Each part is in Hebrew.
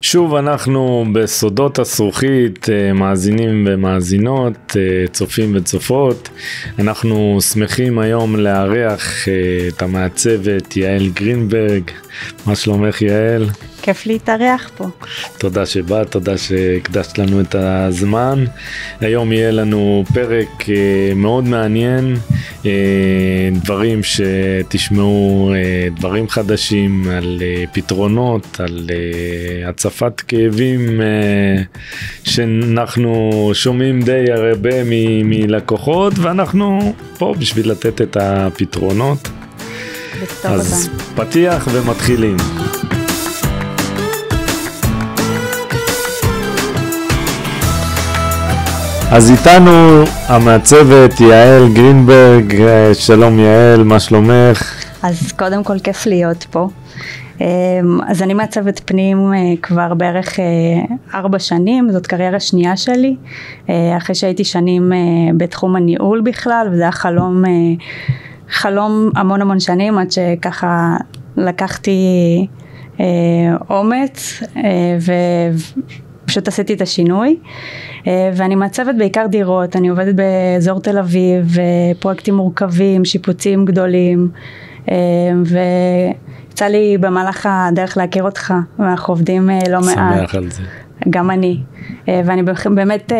שוב אנחנו בסודות הזכוכית, מאזינים ומאזינות, צופים וצופות. אנחנו שמחים היום לארח את המעצבת יעל גרינברג. מה שלומך יעל? כיף להתארח פה. תודה שבאת, תודה שהקדשת לנו את הזמן. היום יהיה לנו פרק מאוד מעניין, דברים שתשמעו, דברים חדשים על פתרונות, על הצפת כאבים שאנחנו שומעים די הרבה מלקוחות, ואנחנו פה בשביל לתת את הפתרונות. אז פתיח ומתחילים. אז איתנו המעצבת יעל גרינברג. שלום יעל, מה שלומך? אז קודם כל כיף להיות פה. אז אני מעצבת פנים כבר בערך 4 שנים, זאת קריירה שנייה שלי, אחרי שהייתי שנים בתחום הניהול בכלל, וזה היה חלום המון שנים, עד שככה לקחתי אומץ ופשוט עשיתי את השינוי. ואני מעצבת בעיקר דירות, אני עובדת באזור תל אביב, פרויקטים מורכבים, שיפוצים גדולים, ויצא לי במהלך הדרך להכיר אותך, ואנחנו עובדים לא מעט. שמח על זה. גם אני, ואני באמת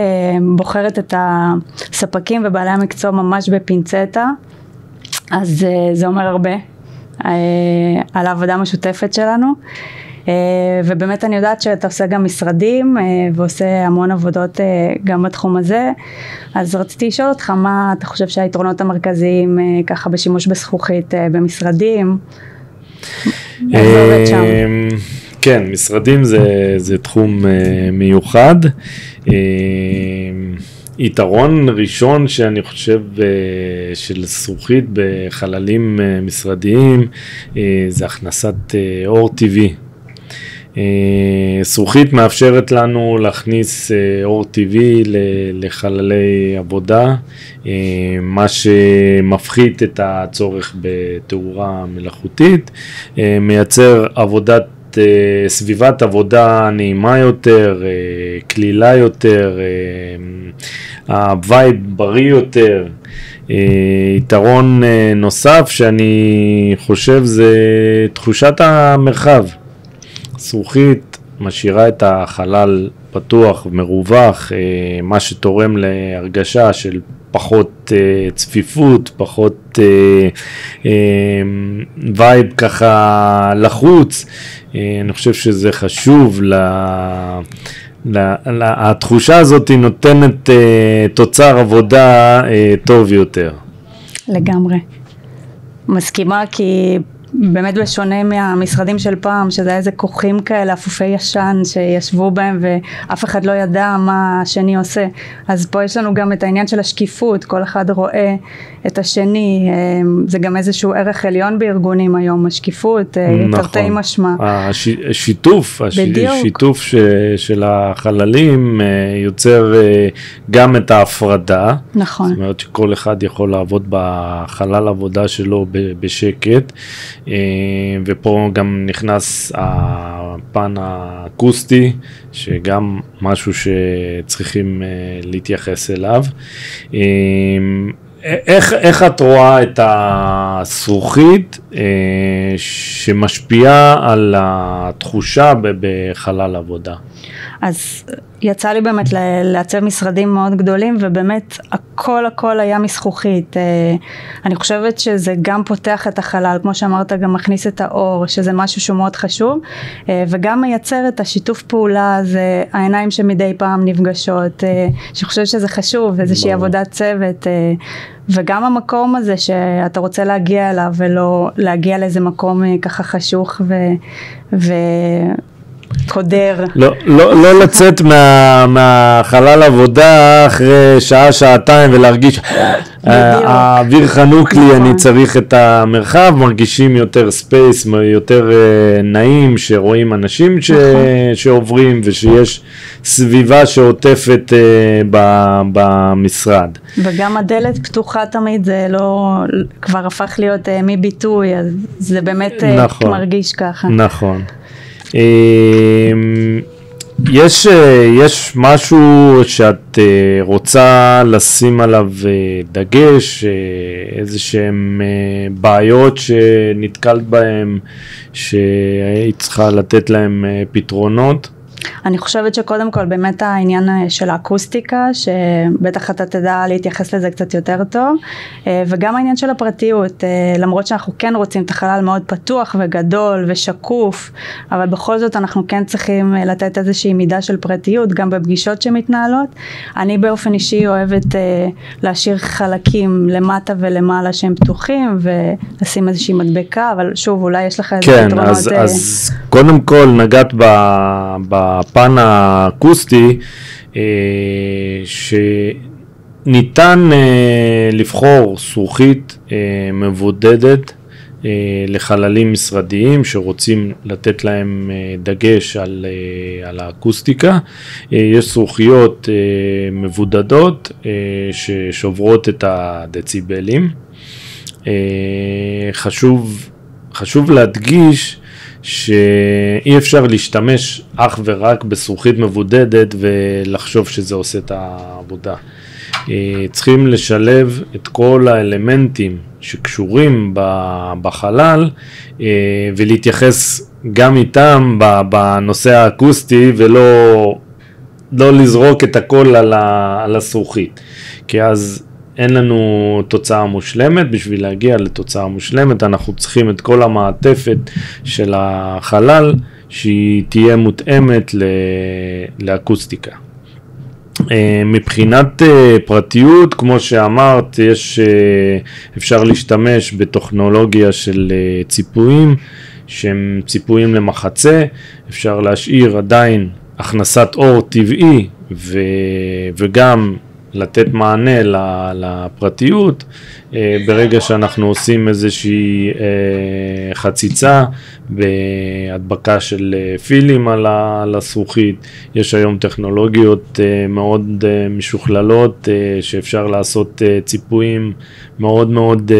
בוחרת את הספקים ובעלי המקצוע ממש בפינצטה, אז זה אומר הרבה על העבודה המשותפת שלנו. ובאמת אני יודעת שאתה עושה גם משרדים ועושה המון עבודות גם בתחום הזה, אז רציתי לשאול אותך מה אתה חושב שהיתרונות המרכזיים ככה בשימוש בזכוכית במשרדים? איך זה עובד שם? כן, משרדים זה תחום מיוחד. יתרון ראשון שאני חושב של זכוכית בחללים משרדיים זה הכנסת אור טבעי. זכוכית מאפשרת לנו להכניס אור טבעי לחללי עבודה, מה שמפחית את הצורך בתאורה מלאכותית, מייצר סביבת עבודה נעימה יותר, כלילה יותר, הווייב בריא יותר. יתרון נוסף שאני חושב זה תחושת המרחב. זכוכית משאירה את החלל פתוח ומרווח, מה שתורם להרגשה של פחות צפיפות, פחות וייב ככה לחוץ. אני חושב שזה חשוב, התחושה הזאת נותנת תוצר עבודה טוב יותר. לגמרי. מסכימה, כי באמת בשונה מהמשרדים של פעם, שזה היה איזה כוחים כאלה, אפופי ישן שישבו בהם ואף אחד לא ידע מה השני עושה. אז פה יש לנו גם את העניין של השקיפות, כל אחד רואה את השני, זה גם איזשהו ערך עליון בארגונים היום, השקיפות, תרתי משמע. השיתוף של החללים יוצר גם את ההפרדה. נכון. זאת אומרת שכל אחד יכול לעבוד בחלל עבודה שלו בשקט, ופה גם נכנס הפן האקוסטי, שגם משהו שצריכים להתייחס אליו. איך את רואה את הזכוכית שמשפיעה על התחושה בחלל עבודה? אז יצא לי באמת לעצב משרדים מאוד גדולים, ובאמת הכל היה מזכוכית. אני חושבת שזה גם פותח את החלל, כמו שאמרת, גם מכניס את האור, שזה משהו שהוא מאוד חשוב, וגם מייצר את השיתוף פעולה, זה העיניים שמדי פעם נפגשות, שאני חושבת שזה חשוב, איזושהי עבודת צוות, וגם המקום הזה שאתה רוצה להגיע אליו, ולא להגיע לאיזה מקום ככה חשוך קודר. לא לצאת מהחלל עבודה אחרי שעה, שעתיים ולהרגיש האוויר חנוק לי, אני צריך את המרחב, מרגישים יותר ספייס, יותר נעים, שרואים אנשים שעוברים ושיש סביבה שעוטפת במשרד. וגם הדלת פתוחה תמיד, זה לא, כבר הפך להיות מביטוי, אז זה באמת מרגיש ככה. נכון. יש משהו שאת רוצה לשים עליו דגש, איזה שהם בעיות שנתקלת בהם, שהיית צריכה לתת להם פתרונות? אני חושבת שקודם כל באמת העניין של האקוסטיקה, שבטח אתה תדע להתייחס לזה קצת יותר טוב, וגם העניין של הפרטיות, למרות שאנחנו כן רוצים את החלל מאוד פתוח וגדול ושקוף, אבל בכל זאת אנחנו כן צריכים לתת איזושהי מידה של פרטיות, גם בפגישות שמתנהלות. אני באופן אישי אוהבת להשאיר חלקים למטה ולמעלה שהם פתוחים, ולשים איזושהי מדבקה, אבל שוב, אולי יש לך איזה פתרונות. כן, אז קודם כל נגעת בפן האקוסטי, שניתן לבחור זכוכית מבודדת לחללים משרדיים שרוצים לתת להם דגש על האקוסטיקה. יש זכוכיות מבודדות ששוברות את הדציבלים. חשוב להדגיש שאי אפשר להשתמש אך ורק בזכוכית מבודדת ולחשוב שזה עושה את העבודה. צריכים לשלב את כל האלמנטים שקשורים בחלל ולהתייחס גם איתם בנושא האקוסטי, ולא לזרוק את הכל על הזכוכית, כי אז אין לנו תוצאה מושלמת. בשביל להגיע לתוצאה מושלמת אנחנו צריכים את כל המעטפת של החלל שהיא תהיה מותאמת לאקוסטיקה. מבחינת פרטיות, כמו שאמרת, אפשר להשתמש בטכנולוגיה של ציפויים שהם ציפויים למחצה. אפשר להשאיר עדיין הכנסת אור טבעי וגם לתת מענה לפרטיות ברגע שאנחנו עושים איזושהי חציצה בהדבקה של פילים על הזכוכית. יש היום טכנולוגיות מאוד משוכללות שאפשר לעשות ציפויים מאוד מאוד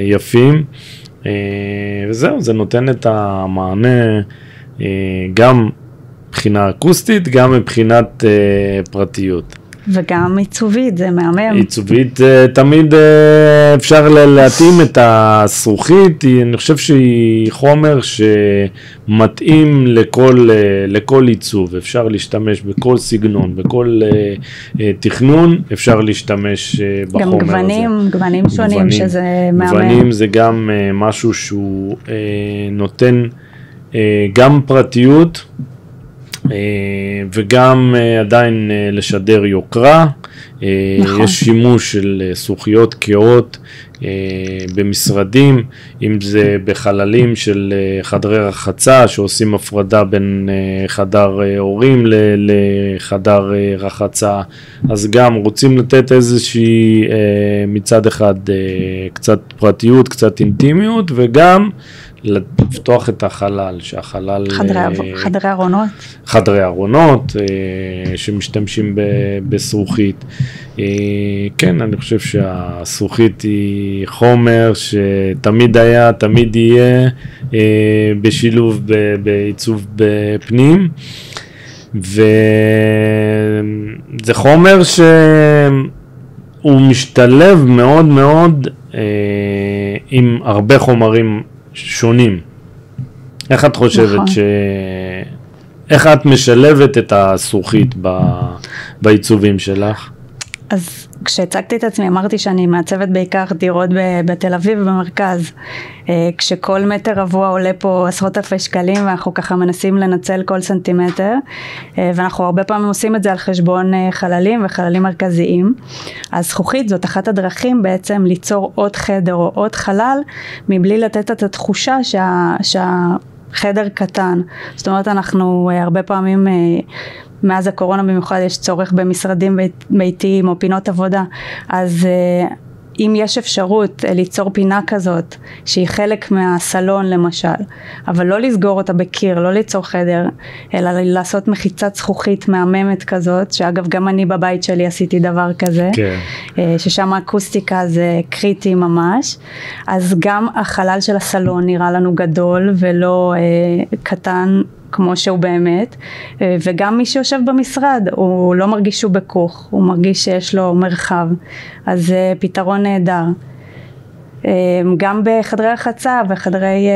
יפים, וזהו, זה נותן את המענה גם מבחינה אקוסטית, גם מבחינת פרטיות. וגם עיצובית, זה מהמם. עיצובית תמיד אפשר להתאים את הזכוכית, אני חושב שהיא חומר שמתאים לכל עיצוב. אפשר להשתמש בכל סגנון, בכל תכנון, אפשר להשתמש בחומר הזה. גם גוונים שונים, שזה מהמם. גוונים זה גם משהו שהוא נותן גם פרטיות, וגם עדיין לשדר יוקרה. נכון. יש שימוש של זכוכיות קהות במשרדים, אם זה בחללים של חדרי רחצה שעושים הפרדה בין חדר הורים לחדר רחצה, אז גם רוצים לתת איזושהי מצד אחד קצת פרטיות, קצת אינטימיות, וגם לפתוח את החלל, שהחלל חדרי ארונות. חדרי ארונות שמשתמשים בזכוכית. כן, אני חושב שהזכוכית היא חומר שתמיד היה, תמיד יהיה בשילוב בעיצוב בפנים, וזה חומר שהוא משתלב מאוד מאוד עם הרבה חומרים שונים. איך את חושבת נכון. איך את משלבת את הזכוכית בעיצובים שלך? אז כשהצגתי את עצמי אמרתי שאני מעצבת בעיקר דירות בתל אביב במרכז, כשכל מטר רבוע עולה פה עשרות אלפי שקלים, ואנחנו ככה מנסים לנצל כל סנטימטר, ואנחנו הרבה פעמים עושים את זה על חשבון חללים וחללים מרכזיים. אז זכוכית זאת אחת הדרכים בעצם ליצור עוד חדר או עוד חלל, מבלי לתת את התחושה שהחדר קטן. זאת אומרת, אנחנו הרבה פעמים מאז הקורונה במיוחד יש צורך במשרדים ביתיים או פינות עבודה, אז אם יש אפשרות ליצור פינה כזאת שהיא חלק מהסלון למשל, אבל לא לסגור אותה בקיר, לא ליצור חדר, אלא לעשות מחיצת זכוכית מהממת כזאת, שאגב גם אני בבית שלי עשיתי דבר כזה, כן. ששם האקוסטיקה זה קריטי ממש, אז גם החלל של הסלון נראה לנו גדול ולא קטן כמו שהוא באמת, וגם מי שיושב במשרד, הוא לא מרגיש שהוא בכוך, הוא מרגיש שיש לו מרחב, אז זה פתרון נהדר. גם בחדרי רחצה וחדרי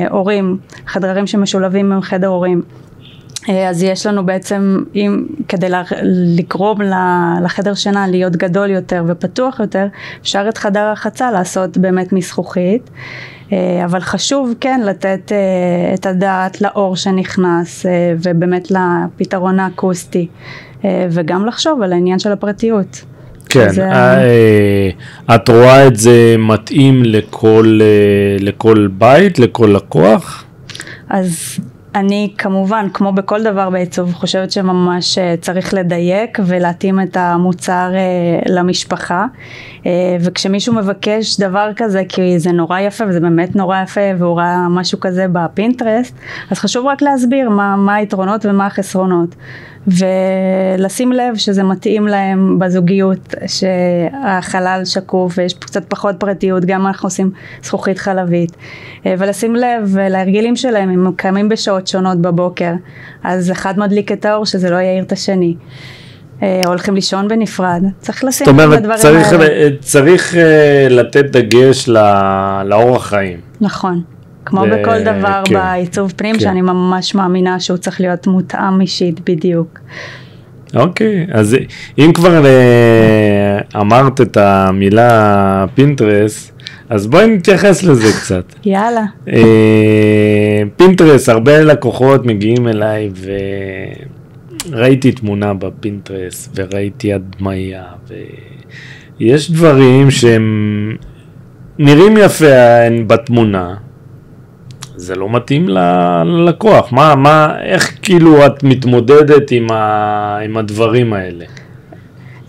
הורים, חדרים שמשולבים עם חדר הורים. אז יש לנו בעצם, כדי לקרוב לחדר שינה להיות גדול יותר ופתוח יותר, אפשר את חדר הרחצה לעשות באמת מזכוכית, אבל חשוב כן לתת את הדעת לאור שנכנס ובאמת לפתרון האקוסטי, וגם לחשוב על העניין של הפרטיות. כן, את רואה את זה מתאים לכל בית, לכל לקוח? אז אני כמובן, כמו בכל דבר בעיצוב, חושבת שממש צריך לדייק ולהתאים את המוצר למשפחה, וכשמישהו מבקש דבר כזה, כי זה נורא יפה וזה באמת נורא יפה, והוא ראה משהו כזה בפינטרסט, אז חשוב רק להסביר מה היתרונות ומה החסרונות, ולשים לב שזה מתאים להם בזוגיות, שהחלל שקוף ויש קצת פחות פרטיות, גם אנחנו עושים זכוכית חלבית, ולשים לב להרגילים שלהם, הם קיימים בשעות שונות בבוקר, אז אחד מדליק את האור שזה לא יעיר את השני, הולכים לישון בנפרד, צריך לשים את הדברים האלה. זאת אומרת, צריך לתת דגש לאורח חיים. נכון. כמו בכל דבר בעיצוב פנים, שאני ממש מאמינה שהוא צריך להיות מותאם אישית בדיוק. אוקיי, אז אם כבר אמרת את המילה פינטרסט, אז בואי נתייחס לזה קצת. יאללה. פינטרסט, הרבה לקוחות מגיעים אליי וראיתי תמונה בפינטרסט וראיתי הדמיה ויש דברים שהם נראים יפה בתמונה, זה לא מתאים ללקוח. איך כאילו את מתמודדת עם הדברים האלה?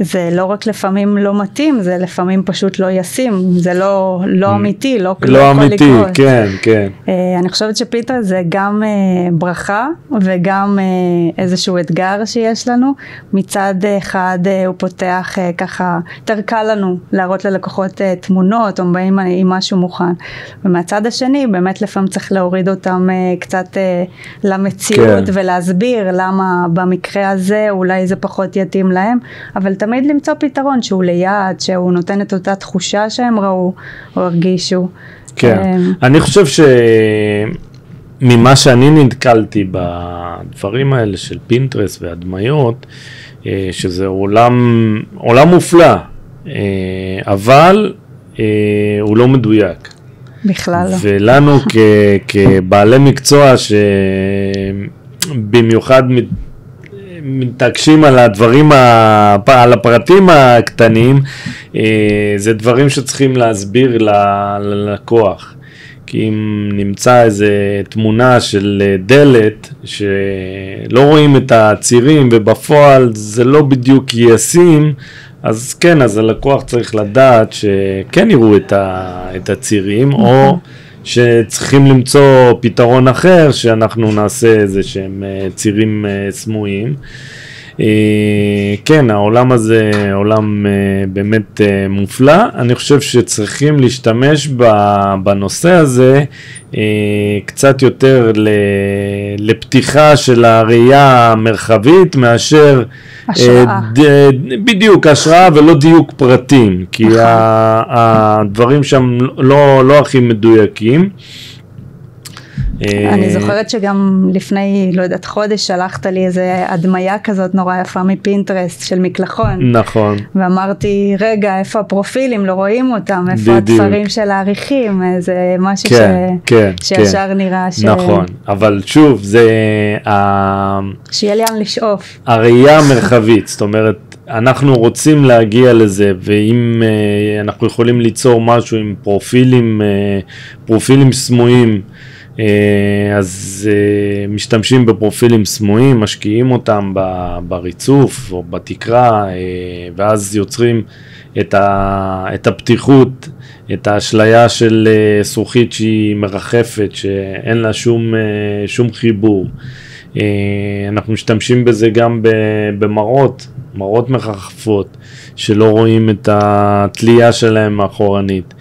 זה לא רק לפעמים לא מתאים, זה לפעמים פשוט לא ישים, זה לא אמיתי, לא אמיתי, כן, כן. אני חושבת שפינטרסט זה גם ברכה וגם איזשהו אתגר שיש לנו. מצד אחד הוא פותח ככה, יותר קל לנו להראות ללקוחות תמונות, או באים עם משהו מוכן. ומהצד השני באמת לפעמים צריך להוריד אותם קצת למציאות, כן. ולהסביר למה במקרה הזה אולי זה פחות יתאים להם, אבל תמיד למצוא פתרון שהוא ליד, שהוא נותן את אותה תחושה שהם ראו או הרגישו. כן, אני חושב שממה שאני נתקלתי בדברים האלה של פינטרסט והדמיות, שזה עולם מופלא, אבל הוא לא מדויק. בכלל לא. ולנו כבעלי מקצוע שבמיוחד מתעקשים על הדברים, על הפרטים הקטנים, זה דברים שצריכים להסביר ללקוח. כי אם נמצא איזה תמונה של דלת שלא רואים את הצירים ובפועל זה לא בדיוק ישים, אז כן, אז הלקוח צריך לדעת שכן יראו את הצירים, או שצריכים למצוא פתרון אחר, שאנחנו נעשה איזה שהם צירים סמויים. כן, העולם הזה עולם באמת מופלא. אני חושב שצריכים להשתמש בנושא הזה קצת יותר לפתיחה של הראייה המרחבית, מאשר השראה. בדיוק, השראה ולא דיוק פרטים, כי הדברים שם לא הכי מדויקים. אני זוכרת שגם לפני, לא יודעת, חודש שלחת לי איזה הדמיה כזאת נורא יפה מפינטרסט של מקלחון. נכון. ואמרתי, רגע, איפה הפרופילים? לא רואים אותם, איפה התפרים של העריכים? זה משהו שישר נראה נכון, אבל שוב, זה שיהיה לי לאן לשאוף. הראייה המרחבית, זאת אומרת, אנחנו רוצים להגיע לזה, ואם אנחנו יכולים ליצור משהו עם פרופילים סמויים, אז משתמשים בפרופילים סמויים, משקיעים אותם בריצוף או בתקרה, ואז יוצרים את הפתיחות, את האשליה של זכוכית שהיא מרחפת, שאין לה שום חיבור. אנחנו משתמשים בזה גם במראות מרחפות, שלא רואים את התלייה שלהם מאחורנית.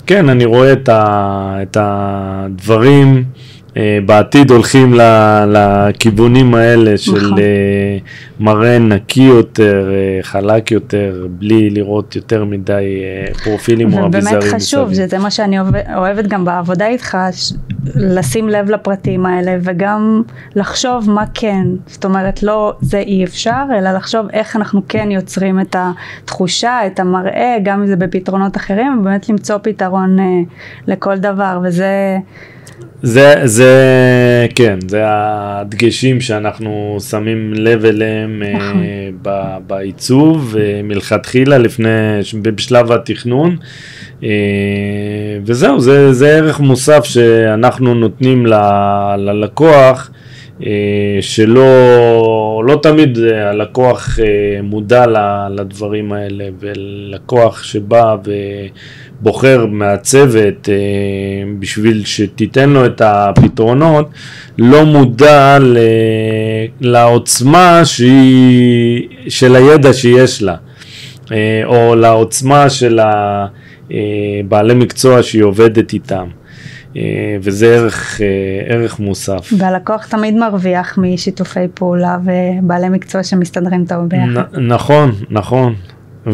כן, אני רואה את הדברים בעתיד הולכים לכיוונים האלה של מראה נקי יותר, חלק יותר, בלי לראות יותר מדי פרופילים או אביזרים. ובאמת חשוב, זה מה שאני אוהבת גם בעבודה איתך, לשים לב לפרטים האלה וגם לחשוב מה כן, זאת אומרת לא זה אי אפשר, אלא לחשוב איך אנחנו כן יוצרים את התחושה, את המראה, גם אם זה בפתרונות אחרים, ובאמת למצוא פתרון לכל דבר, וזה... כן, זה הדגשים שאנחנו שמים לב אליהם בעיצוב, מלכתחילה בשלב התכנון, וזהו, זה ערך מוסף שאנחנו נותנים ללקוח, שלא תמיד הלקוח מודע לדברים האלה, ולקוח שבא ובוחר מהצוות בשביל שתיתן לו את הפתרונות, לא מודע לעוצמה של הידע שיש לה, או לעוצמה של בעלי מקצוע שהיא עובדת איתם. וזה ערך מוסף. והלקוח תמיד מרוויח משיתופי פעולה ובעלי מקצוע שמסתדרים טוב ביחד. נכון.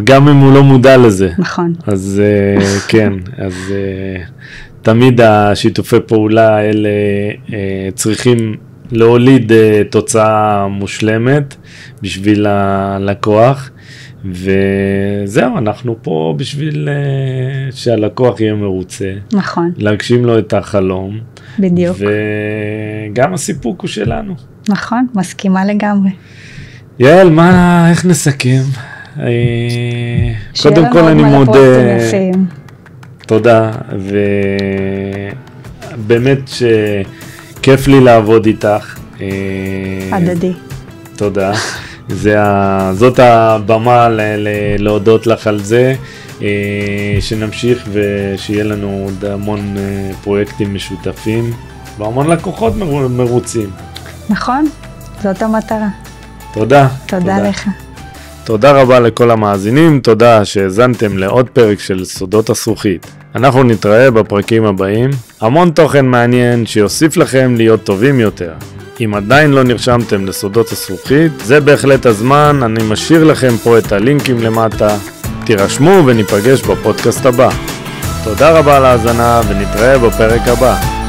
גם אם הוא לא מודע לזה. נכון. אז כן, אז תמיד השיתופי פעולה האלה צריכים להוליד תוצאה מושלמת בשביל הלקוח. וזהו, אנחנו פה בשביל שהלקוח יהיה מרוצה. נכון. להגשים לו את החלום. בדיוק. וגם הסיפוק הוא שלנו. נכון, מסכימה לגמרי. יעל, איך נסכם? קודם כל אני מודה. תודה, ובאמת שכיף לי לעבוד איתך. הדדי. תודה. זאת הבמה להודות לך על זה, שנמשיך ושיהיה לנו עוד המון פרויקטים משותפים והמון לקוחות מרוצים. נכון, זאת המטרה. תודה. תודה לך. תודה רבה לכל המאזינים, תודה שהזנתם לעוד פרק של סודות הזכוכית. אנחנו נתראה בפרקים הבאים, המון תוכן מעניין שיוסיף לכם להיות טובים יותר. אם עדיין לא נרשמתם לסודות הזכוכית, זה בהחלט הזמן, אני משאיר לכם פה את הלינקים למטה. תירשמו וניפגש בפודקאסט הבא. תודה רבה על ההאזנה ונתראה בפרק הבא.